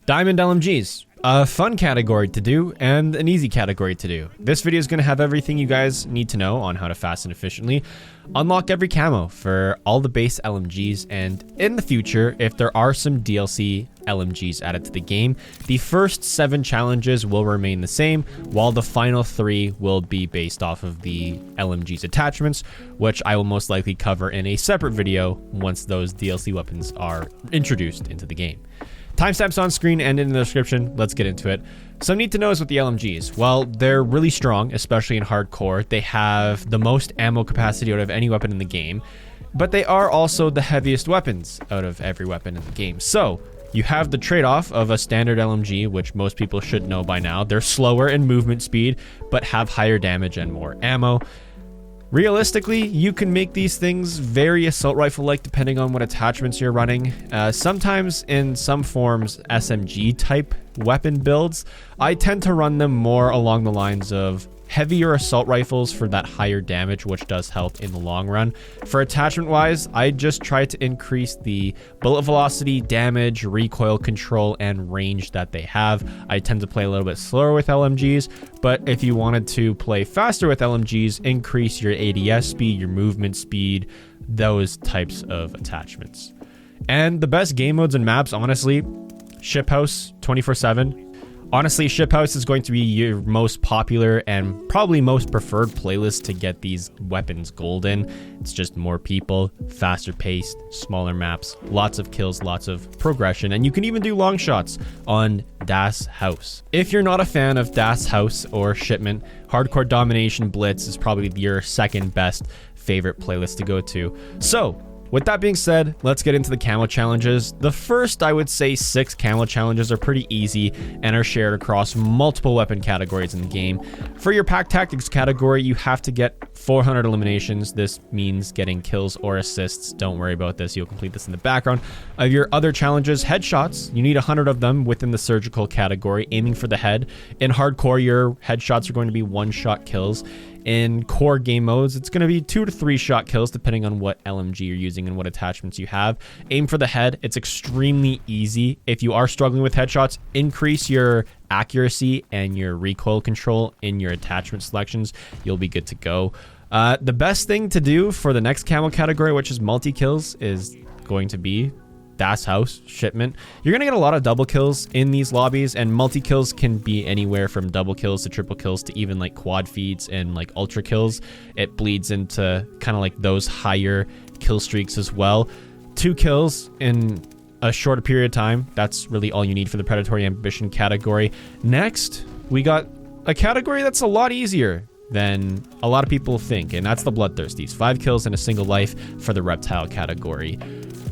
Diamond LMGs. A fun category to do and an easy category to do. This video is going to have everything you guys need to know on how to fast and efficiently unlock every camo for all the base LMGs, and in the future, if there are some DLC LMGs added to the game, the first 7 challenges will remain the same, while the final 3 will be based off of the LMG's attachments, which I will most likely cover in a separate video once those DLC weapons are introduced into the game. Timestamps on screen and in the description. Let's get into it. Some need to know is with the LMGs. Well, they're really strong, especially in hardcore. They have the most ammo capacity out of any weapon in the game, but they are also the heaviest weapons out of every weapon in the game. So you have the trade-off of a standard LMG, which most people should know by now. They're slower in movement speed, but have higher damage and more ammo. Realistically, you can make these things very assault rifle-like depending on what attachments you're running. Sometimes in some forms, SMG type weapon builds, I tend to run them more along the lines of heavier assault rifles for that higher damage, which does help in the long run. For attachment wise, I just try to increase the bullet velocity, damage, recoil control, and range that they have. I tend to play a little bit slower with LMGs, but if you wanted to play faster with LMGs, increase your ADS speed, your movement speed, those types of attachments. And the best game modes and maps, honestly, Ship House 24/7. Honestly, Ship House is going to be your most popular and probably most preferred playlist to get these weapons golden. It's just more people, faster paced, smaller maps, lots of kills, lots of progression, and you can even do long shots on Das House. If you're not a fan of Das House or Shipment, Hardcore Domination Blitz is probably your second best favorite playlist to go to. So, with that being said, let's get into the camo challenges. The first, I would say 6 camo challenges are pretty easy and are shared across multiple weapon categories in the game. For your pack tactics category, you have to get 400 eliminations. This means getting kills or assists. Don't worry about this. You'll complete this in the background. Of your other challenges, headshots, you need 100 of them within the surgical category, aiming for the head. In hardcore, your headshots are going to be 1-shot kills. In core game modes, it's going to be 2 to 3 shot kills depending on what LMG you're using and what attachments you have. Aim for the head. It's extremely easy. If you are struggling with headshots, increase your accuracy and your recoil control in your attachment selections. You'll be good to go. The best thing to do for the next camo category, which is multi-kills, is going to be Das House, Shipment. You're going to get a lot of double kills in these lobbies, and multi-kills can be anywhere from double kills to triple kills to even like quad feeds and like ultra kills. It bleeds into kind of like those higher kill streaks as well. 2 kills in a shorter period of time. That's really all you need for the Predatory Ambition category. Next, we got a category that's a lot easier than a lot of people think, and that's the Bloodthirsties. 5 kills in a single life for the Reptile category.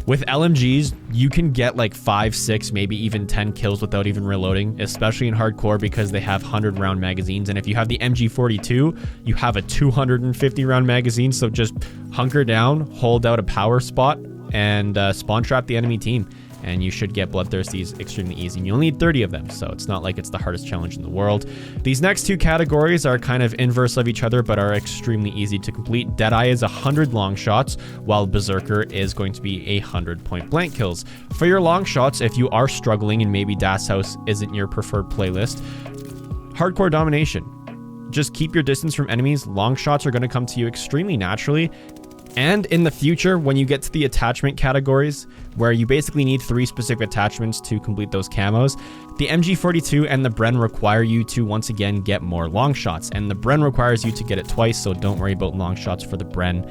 With LMGs, you can get like 5, 6, maybe even 10 kills without even reloading, especially in hardcore because they have 100-round magazines. And if you have the MG42, you have a 250-round magazine. So just hunker down, hold out a power spot, and spawn trap the enemy team. And you should get Bloodthirsties extremely easy. And you only need 30 of them, so it's not like it's the hardest challenge in the world. These next 2 categories are kind of inverse of each other, but are extremely easy to complete. Deadeye is 100 long shots, while Berserker is going to be 100 point-blank kills. For your long shots, if you are struggling and maybe Das House isn't your preferred playlist, Hardcore Domination. Just keep your distance from enemies. Long shots are going to come to you extremely naturally. And in the future, when you get to the attachment categories, where you basically need 3 specific attachments to complete those camos, the MG42 and the Bren require you to once again get more long shots. And the Bren requires you to get it twice, so don't worry about long shots for the Bren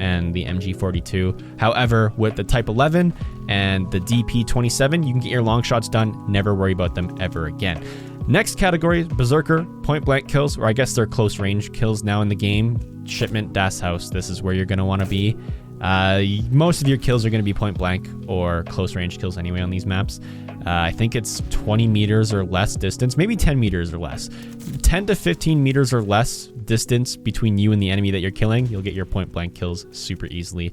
and the MG42. However, with the Type 11 and the DP27, you can get your long shots done. Never worry about them ever again. Next category, Berserker, point blank kills, or I guess they're close range kills now in the game. Shipment, Das House, this is where you're going to want to be. Most of your kills are going to be point blank or close range kills anyway on these maps. I think it's 20 meters or less distance, maybe 10 meters or less. 10 to 15 meters or less distance between you and the enemy that you're killing, you'll get your point blank kills super easily.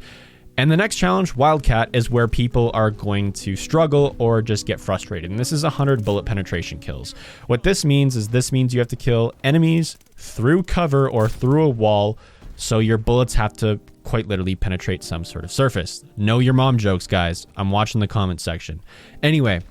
And the next challenge, Wildcat, is where people are going to struggle or just get frustrated. And this is 100 bullet penetration kills. What this means is you have to kill enemies through cover or through a wall, so your bullets have to quite literally penetrate some sort of surface. Know your mom jokes, guys. I'm watching the comment section. Anyway,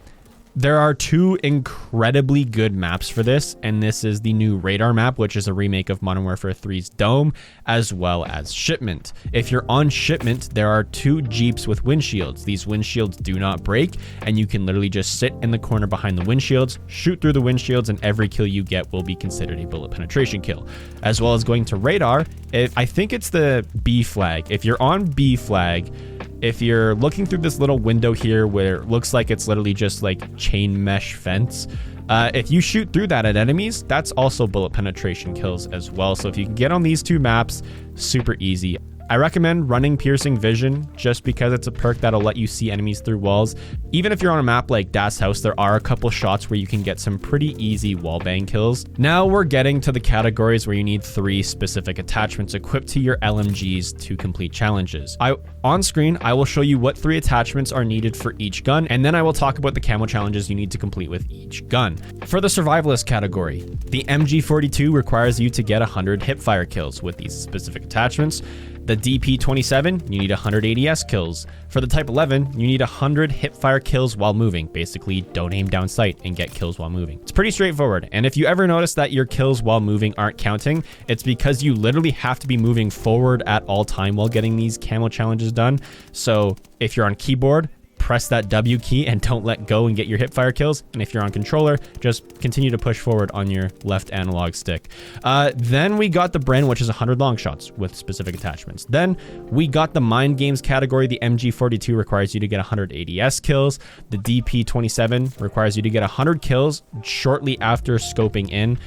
There are two incredibly good maps for this, and this is the new Radar map, which is a remake of Modern Warfare 3's Dome, as well as Shipment. If you're on Shipment, there are two Jeeps with windshields. These windshields do not break, and you can literally just sit in the corner behind the windshields, shoot through the windshields, and every kill you get will be considered a bullet penetration kill. As well as going to Radar, I think it's the B flag. If you're on B flag, if you're looking through this little window here where it looks like it's literally just like chain mesh fence, if you shoot through that at enemies, that's also bullet penetration kills as well. So if you can get on these two maps, super easy. I recommend running Piercing Vision just because it's a perk that'll let you see enemies through walls. Even if you're on a map like Das House, there are a couple shots where you can get some pretty easy wallbang kills. Now we're getting to the categories where you need 3 specific attachments equipped to your LMGs to complete challenges. On screen, I will show you what 3 attachments are needed for each gun, and then I will talk about the camo challenges you need to complete with each gun. For the Survivalist category, the MG42 requires you to get 100 hipfire kills with these specific attachments. The DP27, you need 100 ADS kills. For the Type 11, you need 100 hipfire kills while moving. Basically, don't aim down sight and get kills while moving. It's pretty straightforward. And if you ever notice that your kills while moving aren't counting, it's because you literally have to be moving forward at all time while getting these camo challenges done. So if you're on keyboard, press that W key and don't let go and get your hipfire kills. And if you're on controller, just continue to push forward on your left analog stick. Then we got the Bren, which is 100 long shots with specific attachments. Then we got the Mindgames category. The MG42 requires you to get 100 ADS kills. The DP27 requires you to get 100 kills shortly after scoping in.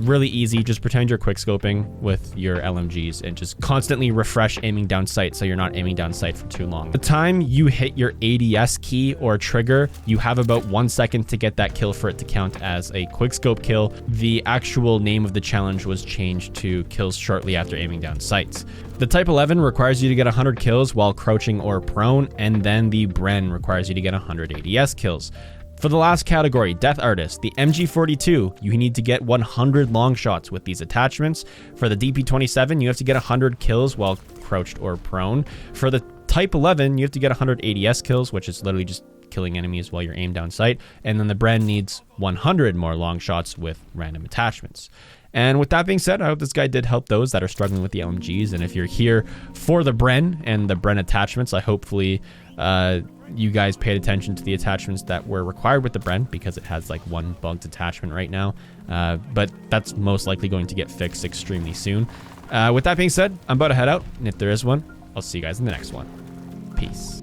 Really easy. Just pretend you're quick scoping with your LMGs and just constantly refresh aiming down sight so you're not aiming down sight for too long. The time you hit your ADS key or trigger, you have about 1 second to get that kill for it to count as a quick scope kill. The actual name of the challenge was changed to kills shortly after aiming down sights. The Type 11 requires you to get 100 kills while crouching or prone, and then the Bren requires you to get 100 ADS kills. For the last category, Death Artist, the MG42, you need to get 100 long shots with these attachments. For the DP27, you have to get 100 kills while crouched or prone. For the Type 11, you have to get 100 ADS kills, which is literally just killing enemies while you're aimed down sight. And then the Bren needs 100 more long shots with random attachments. And with that being said, I hope this guide did help those that are struggling with the LMGs. And if you're here for the Bren and the Bren attachments, hopefully you guys paid attention to the attachments that were required with the Bren, because it has like one bugged attachment right now. But that's most likely going to get fixed extremely soon. With that being said, I'm about to head out. And if there is one, I'll see you guys in the next one. Peace.